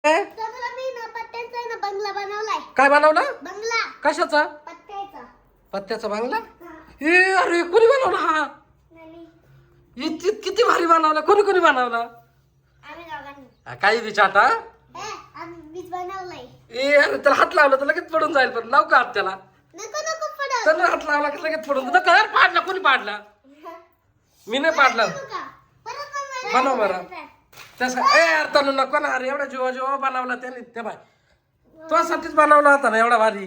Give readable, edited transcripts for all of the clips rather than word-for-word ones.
तुला मी ना पत्त्यांचा ना बंगला बनवलाय. काय बनवला? बंगला कशाचा? पत्त्याचा. पत्त्याचा बंगला? ए अरे कोणी बनवला हा? किती भारी बनवला. कोणी कोणी बनवला? आम्ही दोघांनी. काही विचारता? मीच बनवलाय. ए अरे त्याला हात लावला तर लगेच पडून जाईल. पण लाव का हात त्याला? नको नको पडत. त्याला हात लावला की लगेच पडून जाईल. काय पाडला? कोणी पाडला? मी नाही पाडला. बनव बरं. तसं ए यार तनु नको ना. अरे एवढा जीवा जीवा बनवला त्याने. ते बाय तुझ्यासाठीच बनवला होता ना एवढा भारी.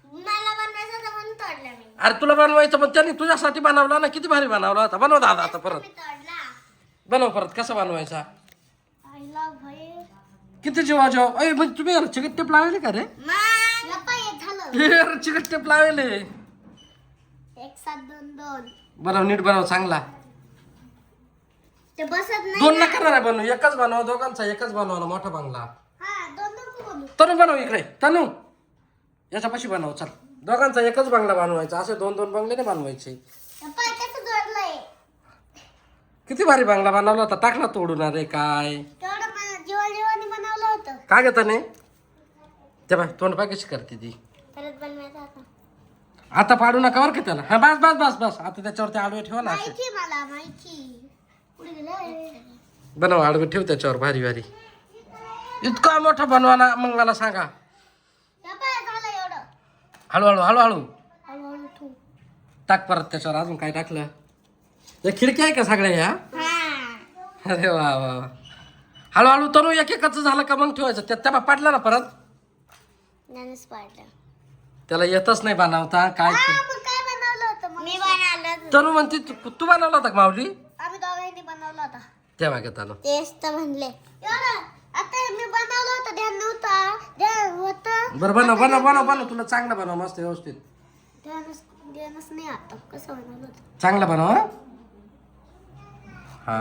मला बनवायचं होतं म्हणून तोडला मी. अरे तुला बनवायचं पण त्याने तुझ्यासाठी बनवला ना. किती भारी बनवला होता. बनव दादा आता परत. मी तोडला. बनव परत. कसा बनवायचा? आय लव्ह भाई. किती जीवा जीवा. अय म्हणजे तुम्ही यार चिकट टेप लावले का रे? लपा एक झालं. यार चिकट टेप लावले. 1 7 2 2. बनव नीट बनव चांगला. ते बसत नाही. दोन नका ना बनव. एकच बनव. दोघांचा एकच बनव ना मोठा बंगला. हा दोन नको बनवू. तनु बनव इकडे. तनु याच्यापाशी बनव. चल दोघांचा एकच बंगला बनवायचा. असे 2-2 बंगले नाही बनवायचे. लपा कसं जोडलंय. किती भारी बंगला बनवला होता. टाकला तोडून. अरे काय तेवढं मला जीवानी बनवलं होतं. काय घेता नाही ते बाय तोंड पाय कशी करते ती. परत बनवायचं आता. आता पाडू नका बरं का त्याला. हा बस बस बस बस. आता त्याच्यावरती आडवे ठेवा ना. असे माहिती मला माहिती. पुढे गेलं. बनव आडवे ठेव त्याच्यावर भारी भारी. इतका मोठा बनवा ना मग मला सांगा. लपा झालं एवढं. हळूहळू हळूहळू हळूहळू ठेवू. टाक परत त्याच्यावर. अजून काय टाकलं? या खिडकी आहे का सगळ्या या? हा. अरे वा वा वा. हळूहळू तनु एक एकच झालं का मग ठेवायचं. त्या पाडला ना परत. त्यानेच पाडलं. त्याला येतच नाही बनवता काय. मग काय बनवलं होतं मग? मी बनवलं. तनु म्हणते तू बनवला होता का माऊली? आम्ही दोघांनी बनवला होता. तेव्हा घेता ना. तेच तर म्हणले. एवढं आता मी बनवलं होतं ध्यान नव्हता. ध्यान होतं. बरं बनव बनव बनव बनव. तुला चांगलं बनव मस्त व्यवस्थित. ध्यानच नाही आता कसं बनवलं होतं. चांगलं बनव. हा